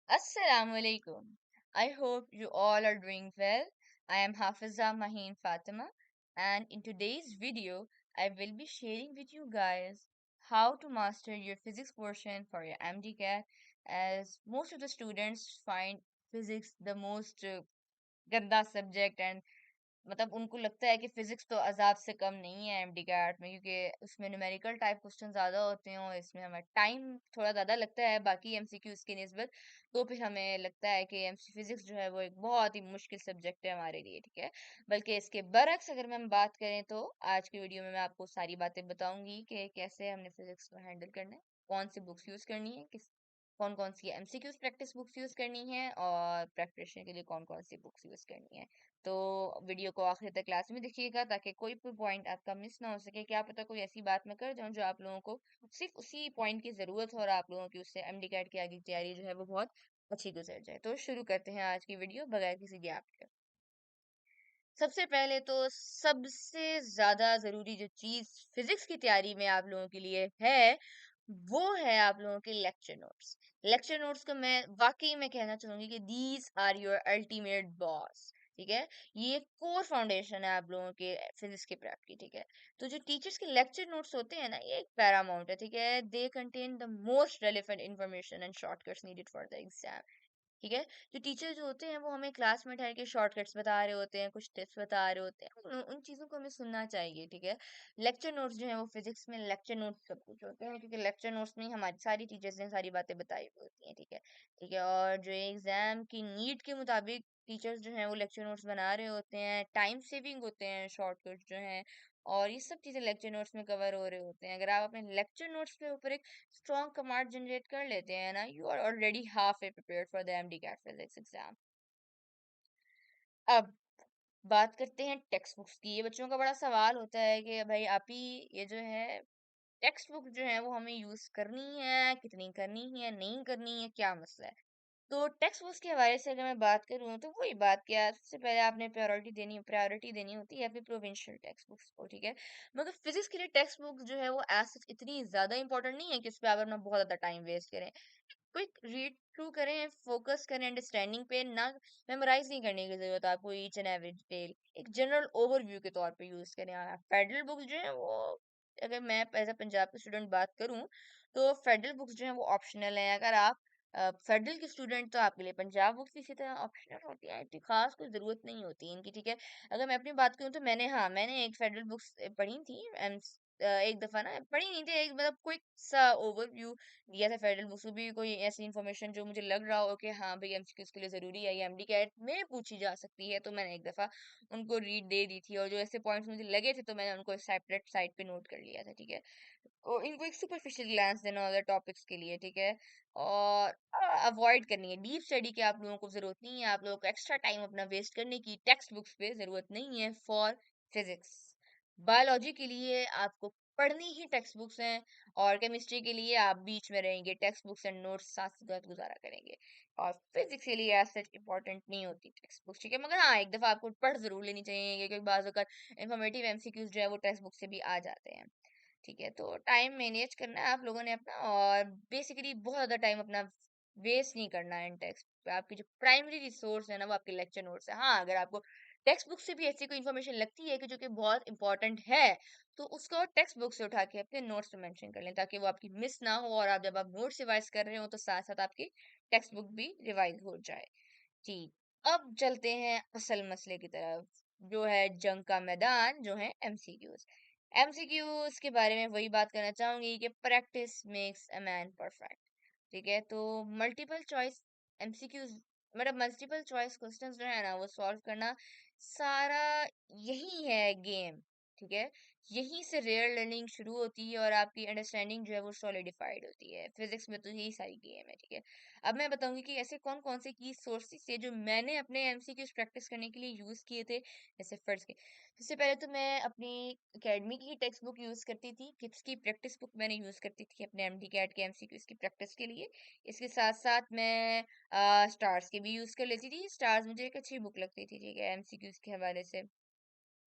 Assalamualaikum. I hope you all are doing well. I am Hafiza Maheen Fatima, and in today's video, I will be sharing with you guys how to master your physics portion for your MDCAT, as most of the students find physics the most ganda subject, and मतलब उनको लगता है कि physics तो अजाब से कम नहीं है एमडी कैट में, क्योंकि उसमें न्यूमेरिकल टाइप क्वेश्चन ज्यादा होते हैं और इसमें हमें टाइम थोड़ा ज्यादा लगता है बाकी एमसीक्यूज की निस्बत। तो फिर हमें लगता है कि एमसी फिजिक्स जो है वो एक बहुत ही मुश्किल सब्जेक्ट है हमारे लिए, ठीक है। बल्कि इसके बरक्स अगर हम बात करें तो आज की वीडियो में मैं आपको सारी बातें बताऊंगी कि कैसे हमने फिजिक्स को हैंडल करना है, कौन सी बुक्स यूज करनी है, किस कौन कौन सी एमसीक्यूज प्रैक्टिस बुक्स यूज करनी है और प्रैक्टिशन के लिए कौन कौन सी बुक्स यूज करनी है। तो वीडियो को आखिर तक क्लास में देखिएगा ताकि कोई भी पॉइंट आपका मिस ना हो सके। क्या पता कोई ऐसी बात मैं कर जाऊं जो आप लोगों को सिर्फ उसी पॉइंट की जरूरत हो और आप लोगों की उससे एमडी कैट की आगे की तैयारी जो है वो बहुत अच्छी गुजर जाए। तो शुरू करते हैं आज की वीडियो बगैर किसी गैप के। सबसे पहले तो सबसे ज्यादा जरूरी जो चीज फिजिक्स की तैयारी में आप लोगों के लिए है वो है आप लोगों के लेक्चर नोट्स। लेक्चर नोट्स को मैं वाकई में कहना चाहूंगी कि these are your ultimate boss, ठीक है। ये कोर फाउंडेशन है आप लोगों के फिजिक्स के प्रेप की, ठीक है। तो जो टीचर्स के लेक्चर नोट्स होते हैं ना, ये एक पैरामाउंट है, ठीक है। They contain the most relevant information and shortcuts needed for the exam, ठीक है। जो टीचर जो होते हैं वो हमें क्लास में ठहर के शॉर्टकट्स बता रहे होते हैं, कुछ टिप्स बता रहे होते हैं, उन चीजों को हमें सुनना चाहिए, ठीक है। लेक्चर नोट्स जो है वो फिजिक्स में लेक्चर नोट्स सब कुछ होते हैं, क्योंकि लेक्चर नोट्स में ही हमारी सारी टीचर्स ने सारी बातें बताई हुई होती हैं, ठीक है। ठीक है, और जो एग्जाम की नीड के मुताबिक टीचर्स जो है वो लेक्चर नोट्स बना रहे होते हैं, टाइम सेविंग होते हैं शॉर्टकट्स जो हैं, और ये सब चीजें लेक्चर नोट्स में कवर हो रहे होते हैं। अगर आप अपने लेक्चर नोट्स के ऊपर एक स्ट्रॉन्ग कमांड जनरेट कर लेते हैं ना, you are already half a prepared for the MD CAT physics exam. अब बात करते हैं टेक्स्ट बुक्स की। ये बच्चों का बड़ा सवाल होता है कि भाई आप ही ये जो है टेक्स्ट बुक जो है वो हमें यूज करनी है, कितनी करनी है, नहीं करनी है, क्या मसला है। तो टेक्स्ट बुक्स के हवाले से अगर मैं बात करूँ तो वही बात कि सबसे पहले आपने प्रायोरिटी देनी होती है अपनी प्रोविंशियल टेक्स्ट बुक्स को, ठीक है। मगर फिजिक्स के लिए टेक्स्ट बुक जो है वो एज सच इतनी ज्यादा इंपॉर्टेंट नहीं है कि उस पर आप अपना बहुत ज्यादा टाइम वेस्ट करें। क्विक रीड थ्रू करें, फोकस करें अंडरस्टैंडिंग पे, ना मेमोराइज नहीं करने की जरूरत है आपको ईच एंड एवरी डिटेल। एक जनरल ओवरव्यू के तौर पे यूज करें। फेडरल बुक्स जो है वो, अगर मैं एज अ पंजाब के स्टूडेंट बात करूं तो फेडरल बुक्स जो है वो ऑप्शनल है। अगर आप फेडरल के स्टूडेंट तो आपके लिए पंजाब बुक्स इसी तरह ऑप्शनल होती है, इतनी खास कोई जरूरत नहीं होती इनकी, ठीक है। अगर मैं अपनी बात करूं तो मैंने एक फेडरल बुक्स पढ़ी थी एक दफा ना पढ़ी नहीं थी, एक मतलब क्विक सा ओवरव्यू दिया था फेडरल बुक्स में। भी कोई ऐसी इन्फॉर्मेशन जो मुझे लग रहा हो कि हाँ भाई एमसीक्यूज के लिए जरूरी है, ये एमडी कैट में पूछी जा सकती है, तो मैंने एक दफा उनको रीड दे दी थी, और जो ऐसे पॉइंट्स मुझे लगे थे तो मैंने उनको सेपरेट साइड पे नोट कर लिया था, ठीक है। और इनको एक सुपरफिशियल ग्लांस देना होता है टॉपिक्स के लिए, ठीक है। और अवॉइड करनी है डीप स्टडी की, आप लोगों को जरूरत नहीं है, आप लोगों को एक्स्ट्रा टाइम अपना वेस्ट करने की टेक्स्ट बुक्स पे जरूरत नहीं है फॉर फिजिक्स। बायोलॉजी के लिए आपको पढ़नी ही टेक्स्ट बुक्स हैं, और केमिस्ट्री के लिए आप बीच में रहेंगे, टेक्स्ट बुक्स एंड नोट्स साथ साथ गुजारा करेंगे। और फिजिक्स के लिए एज सच इंपॉर्टेंट नहीं होती टेक्स्ट बुक्स, ठीक है। मगर हाँ, एक दफा आपको पढ़ जरूर लेनी चाहिए, क्योंकि बाज़ अवत इंफॉर्मेटिव एमसीक्यूज जो है वो टेक्स्ट बुक से भी आ जाते हैं, ठीक है। तो टाइम मैनेज करना है आप लोगों ने अपना, और बेसिकली बहुत ज्यादा टाइम अपना वेस्ट नहीं करना है इन टेक्स्ट पे। आपकी जो प्राइमरी रिसोर्स है ना वो आपके लेक्चर नोट्स है। हाँ, अगर आपको टेक्स्ट बुक से भी ऐसी कोई इन्फॉर्मेशन लगती है कि जो कि बहुत इंपॉर्टेंट है, तो उसको टेक्स्ट बुक से उठा के अपने नोट्स में मेंशन कर लें, ताकि वो आपकी मिस ना हो, और आप जब आप नोट्स रिवाइज कर रहे हो तो साथ साथ आपकी टेक्स्ट बुक भी रिवाइज हो जाए। ठीक, अब चलते हैं असल मसले की तरफ, जो है जंग का मैदान, जो है एमसीक्यूज। एमसीक्यूज के बारे में वही बात करना चाहूंगी कि practice makes a man perfect, ठीक है। तो मल्टीपल चॉइस एमसीक्यूज, मतलब मल्टीपल चॉइस क्वेश्चंस जो है ना वो सॉल्व करना, सारा यही है गेम, ठीक है। यहीं से रियल लर्निंग शुरू होती है और आपकी अंडरस्टैंडिंग जो है वो सॉलिडिफाइड होती है। फिजिक्स में तो यही सारी गेम है, ठीक है। अब मैं बताऊंगी कि ऐसे कौन कौन से की सोर्सेस थे जो मैंने अपने एमसीक्यूज प्रैक्टिस करने के लिए यूज किए थे। जैसे फर्स्ट के, सबसे पहले तो मैं अपनी एकेडमी की टेक्स्ट बुक यूज करती थी, किट्स की प्रैक्टिस बुक मैंने यूज करती थी अपने एमडी कैट के एमसीक्यूज की प्रैक्टिस के लिए। इसके साथ साथ मैं स्टार्स के भी यूज कर लेती थी। स्टार्स मुझे एक अच्छी बुक लगती थी, ठीक है, एमसीक्यूज के हवाले से।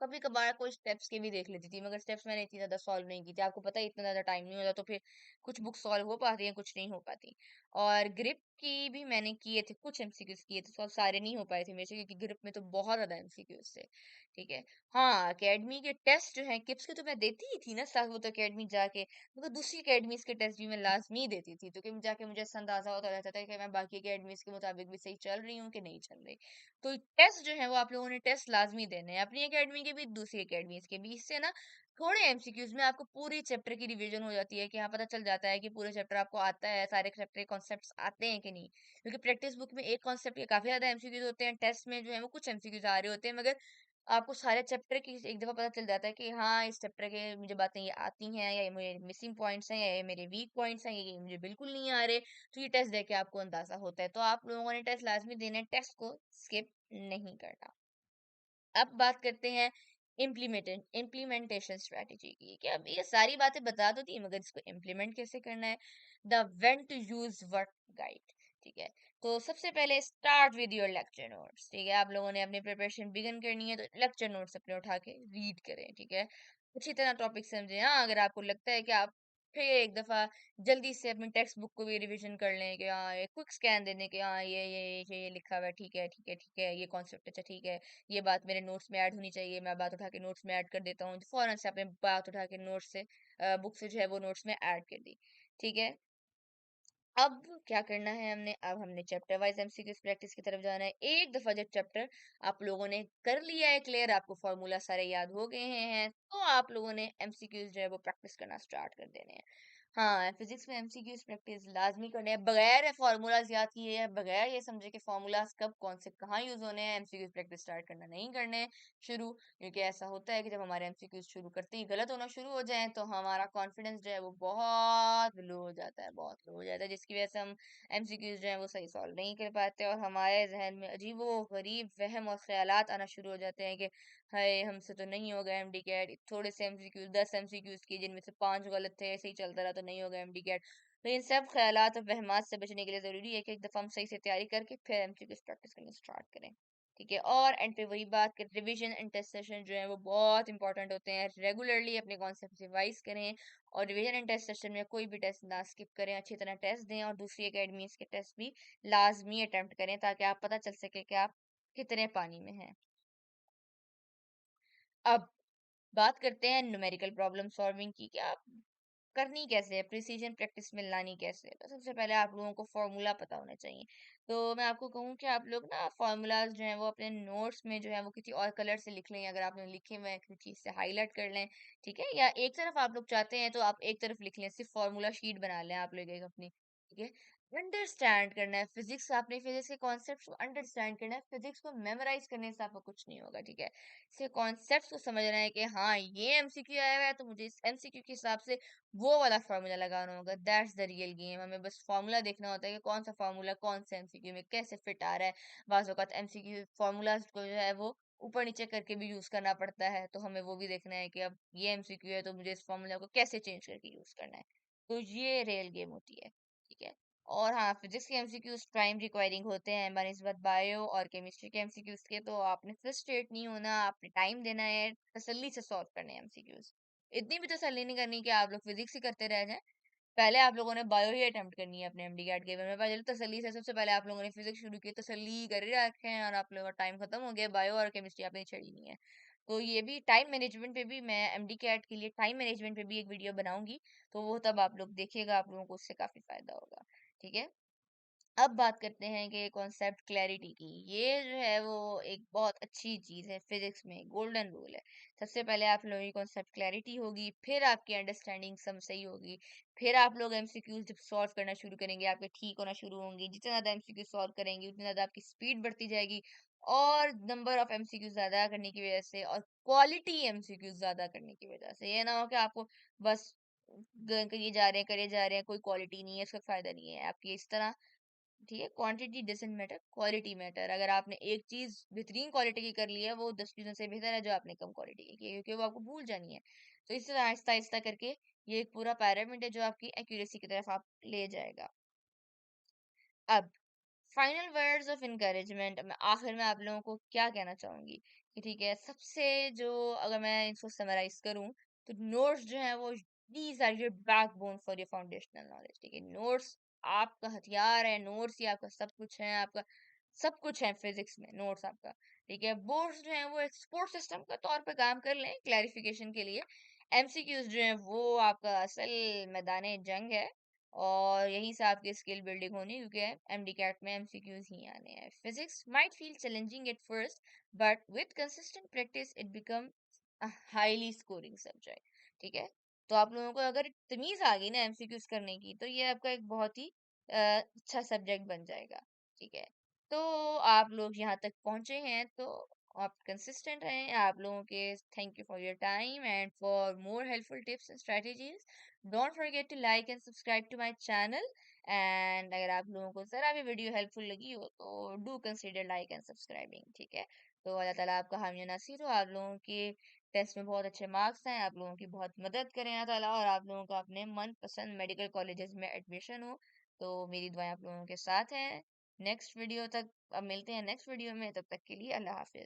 कभी कभार कोई स्टेप्स के भी देख लेती थी, मगर स्टेप्स मैंने इतनी ज्यादा सॉल्व नहीं की थी, आपको पता है इतना ज्यादा टाइम नहीं होता, तो फिर कुछ बुक सॉल्व हो पाती हैं, कुछ नहीं हो पाती। और ग्रिप की भी मैंने किए थे, कुछ एमसीक्यूज किए थे, सारे नहीं हो पाए थे मेरे से, क्योंकि ग्रिप में तो बहुत ज्यादा एमसीक्यूज थे। ठीक है। हाँ, एकेडमी के टेस्ट जो है किप्स के तो मैं देती ही थी ना साथ, वो तो एकेडमी जाके, मगर दूसरी एकेडमीज के टेस्ट भी मैं लाजमी देती थी, तो कि जाके मुझे ऐसा अंदाजा होता रहता था कि मैं बाकी एकेडमीज के मुताबिक भी सही चल रही हूँ कि नहीं चल रही। तो टेस्ट जो है वो आप लोगों ने टेस्ट लाजमी देने हैं, अपनी एकेडमी के भी दूसरी एकेडमीज के भी। इससे ना थोड़े एमसीक्यूज में आपको पूरी चैप्टर की रिवीजन हो जाती है, कि हाँ पता चल जाता है कि पूरे चैप्टर आपको आता है, सारे चैप्टर के कॉन्सेप्ट्स आते हैं कि नहीं। क्योंकि प्रैक्टिस बुक में एक कॉन्सेप्ट के काफी ज्यादा एमसीक्यूज होते हैं, टेस्ट में जो है वो कुछ एमसीक्यूज आ रहे होते हैं, मगर आपको सारे चैप्टर की एक दफा पता चल जाता है कि हाँ इस चैप्टर के मुझे बातें ये आती हैं, या ये मेरे मिसिंग पॉइंट्स हैं, या ये मेरे वीक पॉइंट्स हैं, ये मुझे बिल्कुल नहीं आ रहे। तो ये टेस्ट देके आपको अंदाजा होता है, तो आप लोगों ने टेस्ट लाजमी देना है, टेस्ट को स्किप नहीं करना। अब बात करते हैं इम्प्लीमेंटेशन स्ट्रेटेजी की, कि अब ये सारी बातें बता तो दी, मगर इसको इम्प्लीमेंट कैसे करना है। The when to use what guide. ठीक है। तो सबसे पहले start with your lecture notes. ठीक है, आप लोगों ने अपनी प्रिपरेशन बिगिन करनी है, तो लेक्चर नोट्स अपने उठा के रीड करें। ठीक है, अच्छी तरह टॉपिक समझें। हाँ, अगर आपको लगता है कि आप फिर एक दफा जल्दी से अपनी टेक्स्ट बुक को भी रिवीजन कर लें, कि हाँ एक क्विक स्कैन देने के, हाँ ये लिखा हुआ है, ठीक है ठीक है ठीक है, ये कॉन्सेप्ट अच्छा ठीक है, ये बात मेरे नोट्स में ऐड होनी चाहिए, मैं बात उठा के नोट्स में ऐड कर देता हूँ, तो फौरन से आपने बात उठा के नोट्स से बुक से जो है वो नोट्स में ऐड कर दी। ठीक है। अब क्या करना है हमने, अब हमने चैप्टर वाइज एमसीक्यूज प्रैक्टिस की तरफ जाना है। एक दफा जब चैप्टर आप लोगों ने कर लिया है क्लियर, आपको फॉर्मूला सारे याद हो गए हैं, तो आप लोगों ने एमसीक्यूज जो है वो प्रैक्टिस करना स्टार्ट कर देने हैं। हाँ, फिजिक्स में एमसीक्यूज प्रैक्टिस लाजमी करने हैं, बगैर फॉर्मूलाज याद किए हैं, बगैर ये समझे कि फॉर्मूलाज कब कौन से कहाँ यूज होने हैं, एमसीक्यूज प्रैक्टिस स्टार्ट करना नहीं करने हैं शुरू। क्योंकि ऐसा होता है कि जब हमारे एमसीक्यूज शुरू करते ही गलत होना शुरू हो जाए, तो हमारा कॉन्फिडेंस जो है वो बहुत लो हो जाता है, बहुत लो हो जाता है, जिसकी वजह से हम एमसीक्यूज जो है वो सही सॉल्व नहीं कर पाते, और हमारे जहन में अजीबो गरीब वहम और ख्यालात आना शुरू हो जाते हैं कि हाय हमसे तो नहीं होगा एमडी कैट, थोड़े से एमसीक्यूज 10 एमसीक्यूज किए जिनमें से 5 गलत थे, ऐसे ही चलता रहा तो नहीं होगा एमडी कैट। तो इन सब ख्यालात और वहमात से बचने के लिए जरूरी है कि एक दफा हम सही से तैयारी करके फिर एमसीक्यूज प्रैक्टिस करना स्टार्ट करें। ठीक है। और एंड पे वही बात कि रिवीजन एंड टेस्ट सेशन जो है वो बहुत इंपॉर्टेंट होते हैं, रेगुलरली अपने कॉन्सेप्ट रिवाइज करें, और रिवीजन एंड टेस्ट सेशन में कोई भी टेस्ट ना स्किप करें, अच्छी तरह टेस्ट दें, और दूसरी एकेडमीज के टेस्ट भी लाजमी अटेम्प्ट करें, ताकि आप पता चल सके कि आप कितने पानी में हैं। अब बात करते हैं न्यूमेरिकल प्रॉब्लम सॉल्विंग की, कि आप करनी कैसे है, प्रिसीजन प्रैक्टिस में लानी कैसे है। तो सबसे पहले आप लोगों को फॉर्मूला पता होना चाहिए। तो मैं आपको कहूँ कि आप लोग ना फॉर्मूलाज जो हैं वो अपने नोट्स में जो है वो किसी और कलर से लिख लें, अगर आपने लिखे हुए हैं किसी चीज़ से हाईलाइट कर लें। ठीक है, या एक तरफ आप लोग चाहते हैं तो आप एक तरफ लिख लें, सिर्फ फॉर्मूला शीट बना लें आप लोग एक अपनी। ठीक है। अंडरस्टैंड करना है फिजिक्स, आपने फिजिक्स के कॉन्सेप्ट को अंडरस्टैंड करना है, फिजिक्स को मेमोराइज करने से आपको कुछ नहीं होगा। ठीक है, से कॉन्सेप्ट्स को समझना है कि हाँ ये एमसीक्यू आया हुआ है, तो मुझे इस एमसीक्यू के हिसाब से वो वाला फार्मूला लगाना होगा। दैट्स द रियल गेम, हमें बस फार्मूला देखना होता है कि कौन सा फार्मूला कौन से एमसीक्यू में कैसे फिट आ रहा है। बाज़ औक़ात एमसीक्यू फार्मूलाज को जो है वो ऊपर नीचे करके भी यूज करना पड़ता है, तो हमें वो भी देखना है कि अब ये एमसीक्यू है तो मुझे इस फार्मूला को कैसे चेंज करके यूज करना है। तो ये रियल गेम होती है। ठीक है। और हाँ, फिजिक्स के एमसीक्यूज टाइम रिक्वायरिंग होते हैं बनिस्बत बायो और केमिस्ट्री के एमसीक्यूज के, तो आपने फ्रस्ट्रेट नहीं होना, आपने टाइम देना है, तसल्ली से सॉल्व करने हैं एमसीक्यूज। इतनी भी तसल्ली नहीं करनी कि आप लोग फिजिक्स ही करते रह जाएं। पहले आप लोगों ने बायो ही अटेम्प्ट करनी है अपने एमडी कैट के में, पहले तसल्ली से, सबसे पहले आप लोगों ने फिजिक्स शुरू की, तसल्ली कर ही रखे हैं, और आप लोगों का टाइम खत्म हो गया, बायो और केमिस्ट्री आपने छेड़ी नहीं है। तो ये भी टाइम मैनेजमेंट पे भी, मैं एमडी कैट के लिए टाइम मैनेजमेंट पे भी एक वीडियो बनाऊंगी, तो वो तब आप लोग देखिएगा, आप लोगों को उससे काफी फायदा होगा। ठीक है। अब बात करते हैं कि कॉन्सेप्ट क्लैरिटी की। ये जो है वो एक बहुत अच्छी चीज है फिजिक्स में, गोल्डन रूल है। सबसे पहले आप लोगों की कॉन्सेप्ट क्लैरिटी होगी, फिर आपकी अंडरस्टैंडिंग सम सही होगी, फिर आप लोग एमसीक्यूज जब सॉल्व करना शुरू करेंगे आपके ठीक होना शुरू होंगे, जितना ज्यादा एमसीक्यू सॉल्व करेंगे उतनी ज्यादा आपकी स्पीड बढ़ती जाएगी, और नंबर ऑफ एमसीक्यू ज्यादा करने की वजह से और क्वालिटी एमसीक्यू ज्यादा करने की वजह से ये ना हो कि आपको बस करिए जा रहे हैं करे जा रहे हैं, कोई क्वालिटी नहीं है, इसका फायदा नहीं है आपकी इस तरह। ठीक है, quantity doesn't matter, quality matter. अगर आपने एक चीज बेहतरीन क्वालिटी की कर ली है, वो 10 चीजों से बेहतर है जो आपने कम क्वालिटी की है, क्योंकि वो आपको भूल जानी है। तो इस तरह आहिस्ता आहिस्ता करके ये एक पूरा पैरामिड है जो आपकी एक्यूरेसी की तरफ आप ले जाएगा। अब फाइनल वर्ड्स ऑफ इनकरेजमेंट, मैं आखिर में आप लोगों को क्या कहना चाहूंगी कि ठीक है, सबसे जो अगर मैं इसको समराइज करूं, तो नोट्स जो है वो these are your backbone for your foundational knowledge. ठीक है, नोट्स आपका हथियार है, नोट्स ही आपका सब कुछ है, आपका सब कुछ है फिजिक्स में, नोट्स आपका, ठीक है। बोर्ड्स जो हैं वो एक सपोर्ट सिस्टम के तौर पे काम कर लें क्लैरिफिकेशन के लिए। एमसीक्यूज जो हैं वो आपका असल मैदान जंग है, और यहीं से आपकी स्किल बिल्डिंग होनी, क्योंकि एमडी कैट में एमसीक्यूज ही आने हैं। Physics might feel challenging at first, but with consistent practice it become a highly scoring subject, ठीक है। तो आप लोगों को अगर तमीज आ गई ना एमसीक्यूज करने की, तो ये आपका एक बहुत ही अच्छा सब्जेक्ट बन जाएगा, ठीक है। तो आप लोग यहाँ तक पहुंचे हैं, तो आप कंसिस्टेंट रहें। आप लोगों के thank you for your time, and for more helpful tips and strategies don't forget to like and subscribe to my channel. And अगर आप लोगों को ज़रा भी वीडियो हेल्पफुल लगी हो, तो do consider like and subscribing, ठीक है। तो अल्लाह ताला आपका हामी नासिर हो, आप लोगों के टेस्ट में बहुत अच्छे मार्क्स हैं, आप लोगों की बहुत मदद करें अल्लाह ताला, और आप लोगों का अपने मनपसंद मेडिकल कॉलेजेस में एडमिशन हो। तो मेरी दुआएं आप लोगों के साथ हैं। नेक्स्ट वीडियो तक अब मिलते हैं, नेक्स्ट वीडियो में, तब तक के लिए अल्लाह हाफिज।